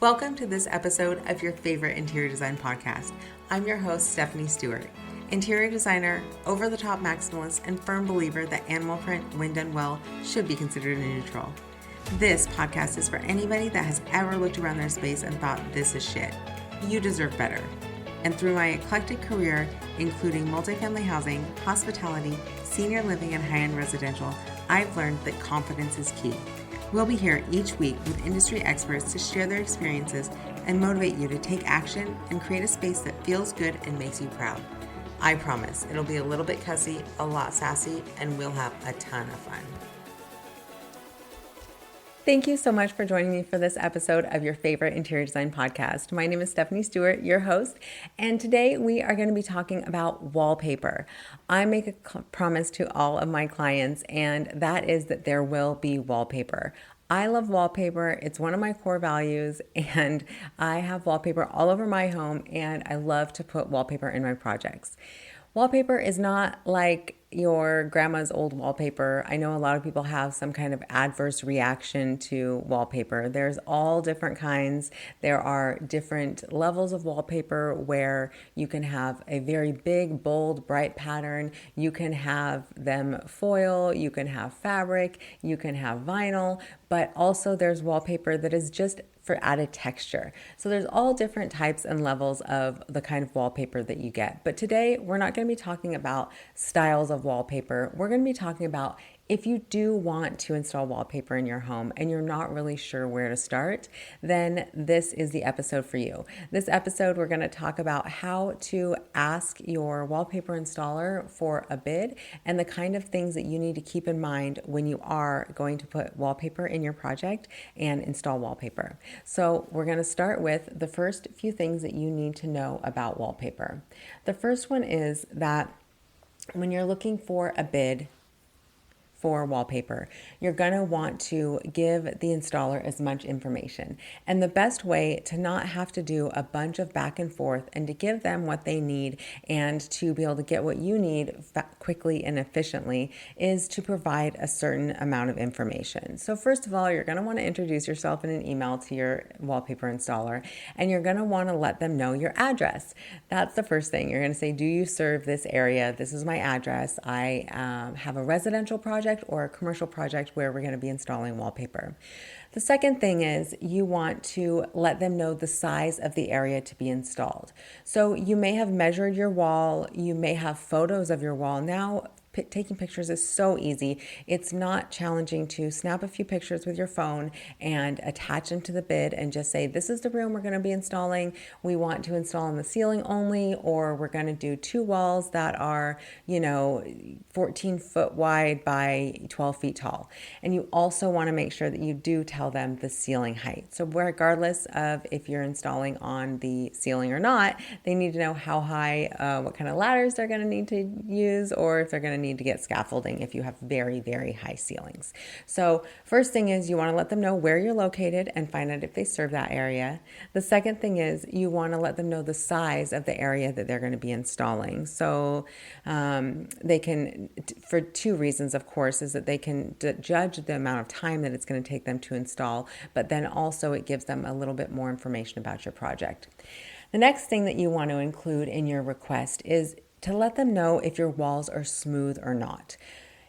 Welcome to this episode of your favorite interior design podcast. I'm your host, Stephanie Stewart, interior designer, over-the-top maximalist, and firm believer that animal print, when done well, should be considered a neutral. This podcast is for anybody that has ever looked around their space and thought, this is shit. You deserve better. And through my eclectic career, including multifamily housing, hospitality, senior living, and high-end residential, I've learned that confidence is key. We'll be here each week with industry experts to share their experiences and motivate you to take action and create a space that feels good and makes you proud. I promise it'll be a little bit cussy, a lot sassy, and we'll have a ton of fun. Thank you so much for joining me for this episode of your favorite interior design podcast. My name is Stephanie Stewart, your host, and today we are going to be talking about wallpaper. I make a promise to all of my clients, and that is that there will be wallpaper. I love wallpaper. It's one of my core values, and I have wallpaper all over my home, and I love to put wallpaper in my projects. Wallpaper is not like your grandma's old wallpaper. I know a lot of people have some kind of adverse reaction to wallpaper. There's all different kinds. There are different levels of wallpaper where you can have a very big, bold, bright pattern. You can have them foil, you can have fabric, you can have vinyl, but also there's wallpaper that is just for added texture. So there's all different types and levels of the kind of wallpaper that you get. But today we're not going to be talking about styles of wallpaper. We're going to be talking about if you do want to install wallpaper in your home and you're not really sure where to start, then this is the episode for you. This episode, we're going to talk about how to ask your wallpaper installer for a bid and the kind of things that you need to keep in mind when you are going to put wallpaper in your project and install wallpaper. So we're going to start with the first few things that you need to know about wallpaper. The first one is that when you're looking for a bid for wallpaper, you're going to want to give the installer as much information. And the best way to not have to do a bunch of back and forth and to give them what they need and to be able to get what you need quickly and efficiently is to provide a certain amount of information. So first of all, you're going to want to introduce yourself in an email to your wallpaper installer, and you're going to want to let them know your address. That's the first thing. You're going to say, do you serve this area? This is my address. I have a residential project or a commercial project where we're going to be installing wallpaper. The second thing is you want to let them know the size of the area to be installed. So you may have measured your wall, you may have photos of your wall. Now, taking pictures is so easy. It's not challenging to snap a few pictures with your phone and attach them to the bid and just say, this is the room we're going to be installing. We want to install on the ceiling only, or we're going to do 2 walls that are, 14 foot wide by 12 feet tall. And you also want to make sure that you do tell them the ceiling height. So regardless of if you're installing on the ceiling or not, they need to know how high, what kind of ladders they're going to need to use, or if they're going to need to get scaffolding if you have very, very high ceilings. So first thing is you want to let them know where you're located and find out if they serve that area. The second thing is you want to let them know the size of the area that they're going to be installing. So they can, for 2 reasons, of course, is that they can judge the amount of time that it's going to take them to install, but then also it gives them a little bit more information about your project. The next thing that you want to include in your request is to let them know if your walls are smooth or not.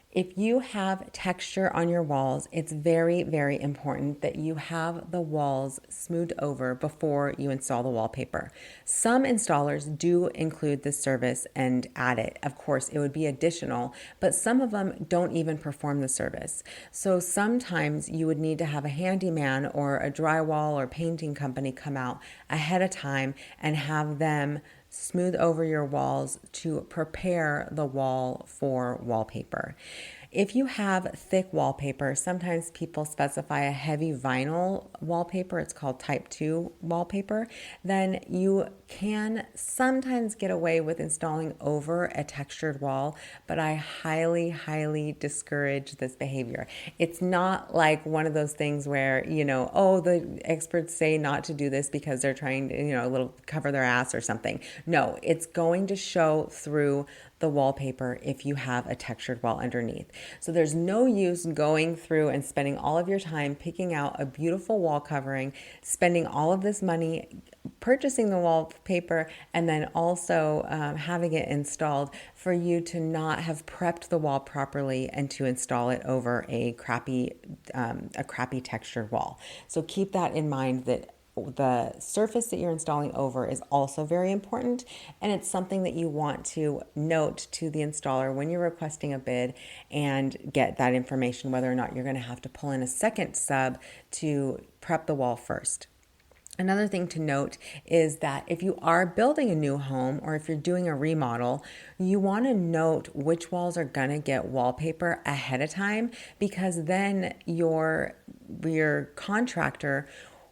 If you have texture on your walls, it's very, very important that you have the walls smoothed over before you install the wallpaper. Some installers do include this service and add it. Of course, it would be additional, but some of them don't even perform the service. So sometimes you would need to have a handyman or a drywall or painting company come out ahead of time and have them smooth over your walls to prepare the wall for wallpaper. If you have thick wallpaper, sometimes people specify a heavy vinyl wallpaper, it's called type 2 wallpaper, then you can sometimes get away with installing over a textured wall, but I highly, highly discourage this behavior. It's not like one of those things where, the experts say not to do this because they're trying to, a little cover their ass or something. No, it's going to show through the wallpaper if you have a textured wall underneath. So there's no use going through and spending all of your time picking out a beautiful wall covering, spending all of this money purchasing the wallpaper, and then also having it installed for you to not have prepped the wall properly and to install it over a crappy textured wall. So keep that in mind, that the surface that you're installing over is also very important, and it's something that you want to note to the installer when you're requesting a bid and get that information, whether or not you're going to have to pull in a second sub to prep the wall first. Another thing to note is that if you are building a new home or if you're doing a remodel, you want to note which walls are going to get wallpaper ahead of time, because then your contractor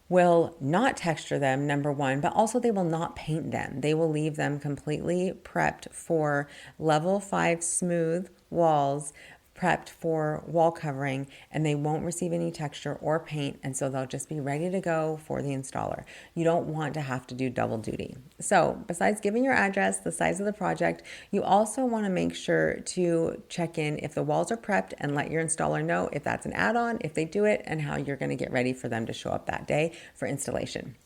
will not texture them, number one, but also they will not paint them. They will leave them completely prepped for level 5 smooth walls, prepped for wall covering, and they won't receive any texture or paint, and so they'll just be ready to go for the installer. You don't want to have to do double duty. So besides giving your address, the size of the project, you also want to make sure to check in if the walls are prepped and let your installer know if that's an add-on, if they do it, and how you're going to get ready for them to show up that day for installation.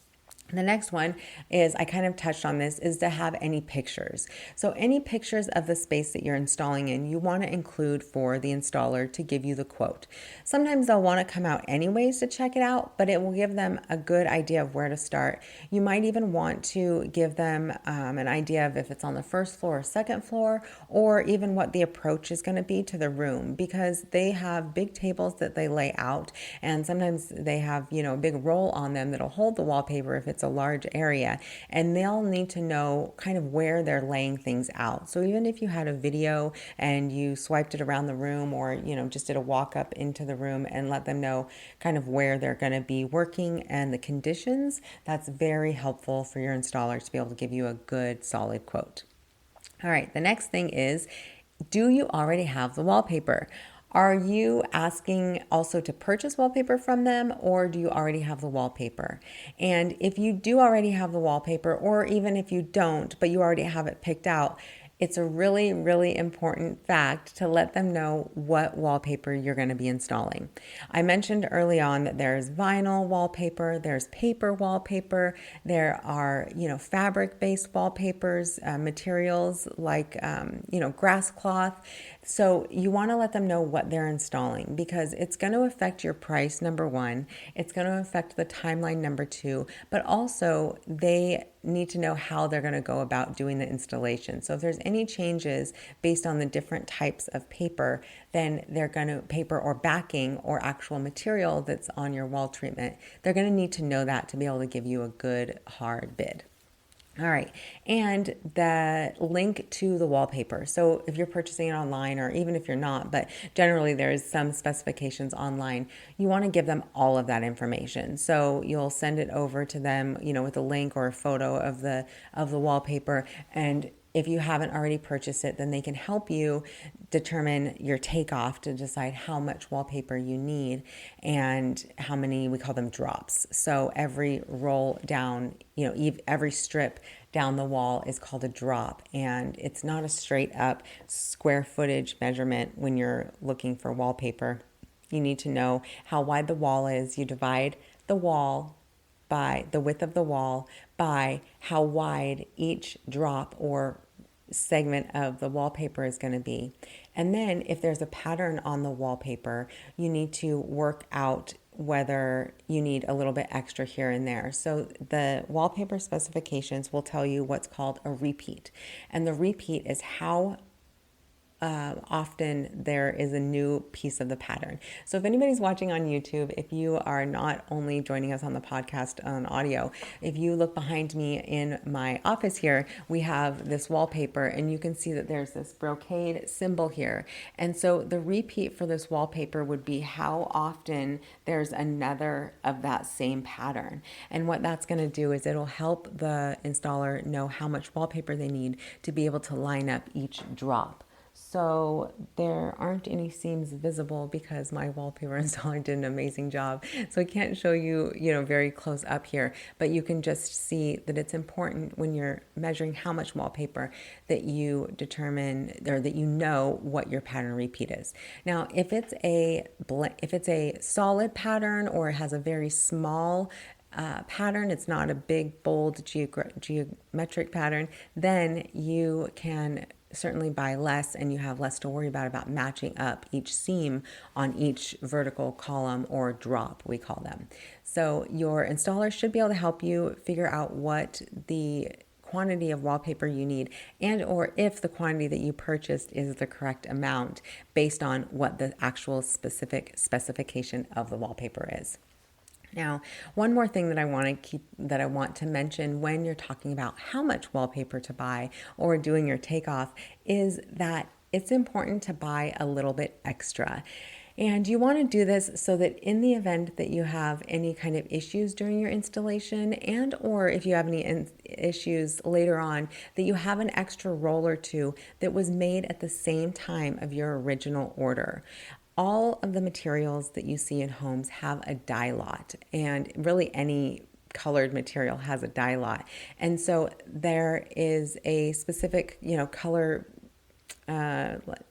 The next one is, I kind of touched on this, is to have any pictures. So any pictures of the space that you're installing in, you want to include for the installer to give you the quote. Sometimes they'll want to come out anyways to check it out, but it will give them a good idea of where to start. You might even want to give them an idea of if it's on the first floor or second floor, or even what the approach is going to be to the room, because they have big tables that they lay out, and sometimes they have, a big roll on them that'll hold the wallpaper if it's a large area, and they'll need to know kind of where they're laying things out. So even if you had a video and you swiped it around the room, or just did a walk up into the room and let them know kind of where they're going to be working and the conditions, that's very helpful for your installer to be able to give you a good solid quote. All right, the next thing is, do you already have the wallpaper? Are you asking also to purchase wallpaper from them, or do you already have the wallpaper? And if you do already have the wallpaper, or even if you don't, but you already have it picked out, it's a really, really important fact to let them know what wallpaper you're going to be installing. I mentioned early on that there's vinyl wallpaper, there's paper wallpaper, there are, fabric-based wallpapers, materials like, grass cloth. So you want to let them know what they're installing, because it's going to affect your price, number one. It's going to affect the timeline, number two, but also they need to know how they're going to go about doing the installation. So if there's any changes based on the different types of paper, then they're going to, paper or backing or actual material that's on your wall treatment, they're going to need to know that to be able to give you a good hard bid. All right, and the link to the wallpaper. So if you're purchasing it online, or even if you're not, but generally there's some specifications online, you want to give them all of that information. So you'll send it over to them, with a link or a photo of the wallpaper, and if you haven't already purchased it, then they can help you determine your takeoff to decide how much wallpaper you need and how many, we call them drops. So every roll down, every strip down the wall is called a drop, and it's not a straight up square footage measurement when you're looking for wallpaper. You need to know how wide the wall is. You divide the wall by the width of the wall by how wide each drop or segment of the wallpaper is going to be. And then if there's a pattern on the wallpaper, you need to work out whether you need a little bit extra here and there. So the wallpaper specifications will tell you what's called a repeat. And the repeat is how often there is a new piece of the pattern. So if anybody's watching on YouTube, if you are not only joining us on the podcast on audio, if you look behind me in my office here, we have this wallpaper, and you can see that there's this brocade symbol here. And so the repeat for this wallpaper would be how often there's another of that same pattern. And what that's going to do is it'll help the installer know how much wallpaper they need to be able to line up each drop. So there aren't any seams visible because my wallpaper installer did an amazing job. So I can't show you, very close up here, but you can just see that it's important when you're measuring how much wallpaper that you determine or that you know what your pattern repeat is. Now, if it's a solid pattern or it has a very small pattern, it's not a big, bold geometric pattern, then you can certainly buy less and you have less to worry about matching up each seam on each vertical column or drop, we call them. So your installer should be able to help you figure out what the quantity of wallpaper you need and or if the quantity that you purchased is the correct amount based on what the actual specific specification of the wallpaper is. Now, one more thing that I want to mention when you're talking about how much wallpaper to buy or doing your takeoff is that it's important to buy a little bit extra. And you want to do this so that in the event that you have any kind of issues during your installation and or if you have any issues later on, that you have an extra roll or two that was made at the same time of your original order. All of the materials that you see in homes have a dye lot, and really any colored material has a dye lot. And so there is a specific, color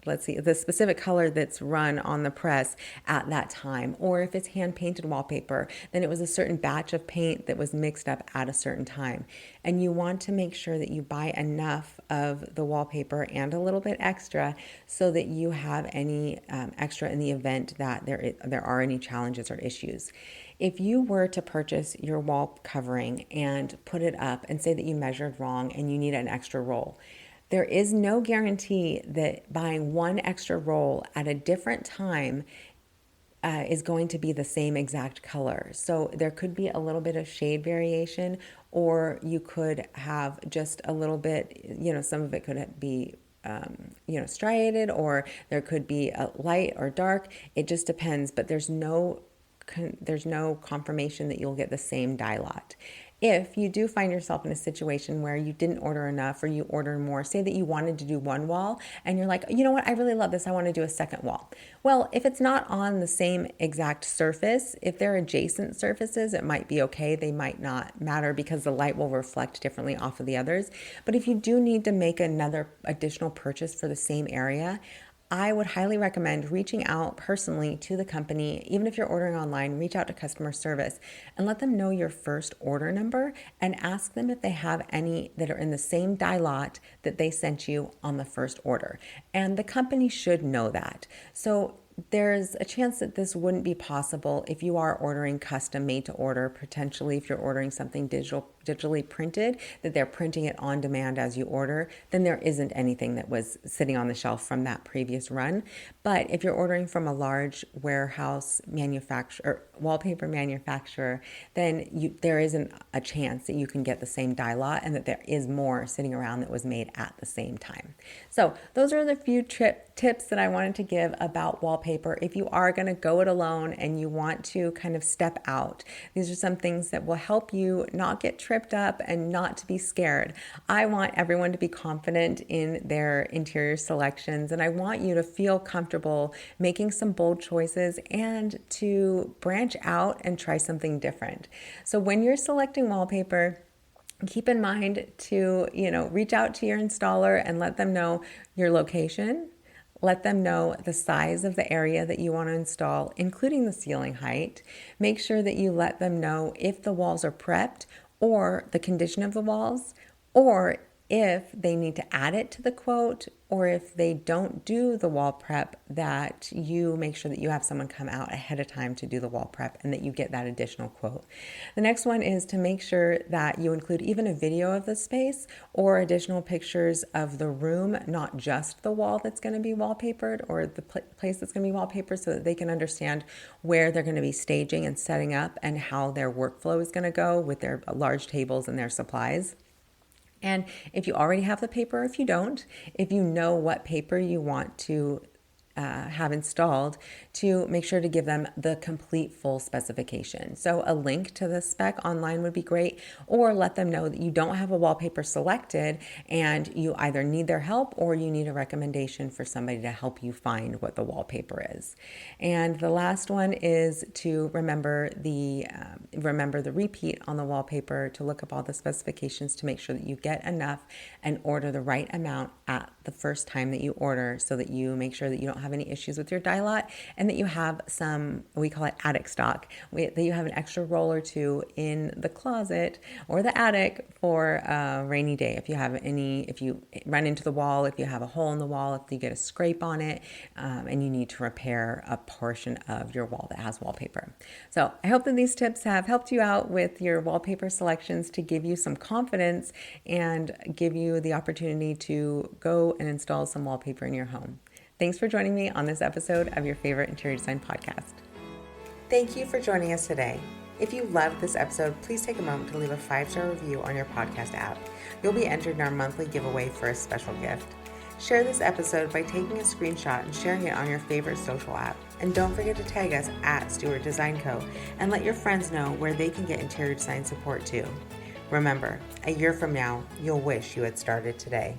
let's see, the specific color that's run on the press at that time. Or if it's hand painted wallpaper, then it was a certain batch of paint that was mixed up at a certain time. And you want to make sure that you buy enough of the wallpaper and a little bit extra so that you have any extra in the event that there are any challenges or issues. If you were to purchase your wall covering and put it up and say that you measured wrong and you need an extra roll, there is no guarantee that buying one extra roll at a different time is going to be the same exact color. So there could be a little bit of shade variation, or you could have just a little bit, some of it could be striated, or there could be a light or dark. It just depends, but there's no confirmation that you'll get the same dye lot. If you do find yourself in a situation where you didn't order enough or you order more, say that you wanted to do one wall and you're like, you know what, I really love this, I want to do a second wall. Well, if it's not on the same exact surface, if they're adjacent surfaces, it might be okay. They might not matter because the light will reflect differently off of the others. But if you do need to make another additional purchase for the same area, I would highly recommend reaching out personally to the company. Even if you're ordering online, reach out to customer service and let them know your first order number and ask them if they have any that are in the same dye lot that they sent you on the first order. And the company should know that. So there's a chance that this wouldn't be possible if you are ordering custom made to order, potentially if you're ordering something digitally printed, that they're printing it on demand as you order, then there isn't anything that was sitting on the shelf from that previous run. But if you're ordering from a large warehouse manufacturer, wallpaper manufacturer, then there isn't a chance that you can get the same dye lot and that there is more sitting around that was made at the same time. So those are the few tips that I wanted to give about wallpaper. If you are going to go it alone and you want to kind of step out, these are some things that will help you not get tripped up and not to be scared. I want everyone to be confident in their interior selections, and I want you to feel comfortable making some bold choices and to branch out and try something different. So when you're selecting wallpaper, keep in mind to, reach out to your installer and let them know your location. Let them know the size of the area that you want to install, including the ceiling height. Make sure that you let them know if the walls are prepped or the condition of the walls, or if they need to add it to the quote, or if they don't do the wall prep, that you make sure that you have someone come out ahead of time to do the wall prep and that you get that additional quote. The next one is to make sure that you include even a video of the space or additional pictures of the room, not just the wall that's going to be wallpapered or the place that's going to be wallpapered, so that they can understand where they're going to be staging and setting up and how their workflow is going to go with their large tables and their supplies. And if you already have the paper, if you don't, if you know what paper you want to have installed to make sure to give them the complete full specification. So a link to the spec online would be great, or let them know that you don't have a wallpaper selected and you either need their help or you need a recommendation for somebody to help you find what the wallpaper is. And the last one is to remember the repeat on the wallpaper, to look up all the specifications to make sure that you get enough and order the right amount at the first time that you order, so that you make sure that you don't have any issues with your dye lot, and that you have some, we call it attic stock, that you have an extra roll or two in the closet or the attic for a rainy day. If you run into the wall, if you have a hole in the wall, if you get a scrape on it, and you need to repair a portion of your wall that has wallpaper. So I hope that these tips have helped you out with your wallpaper selections, to give you some confidence and give you the opportunity to go and install some wallpaper in your home. Thanks for joining me on this episode of your favorite interior design podcast. Thank you for joining us today. If you loved this episode, please take a moment to leave a 5-star review on your podcast app. You'll be entered in our monthly giveaway for a special gift. Share this episode by taking a screenshot and sharing it on your favorite social app. And don't forget to tag us at Stewart Design Co. and let your friends know where they can get interior design support too. Remember, a year from now, you'll wish you had started today.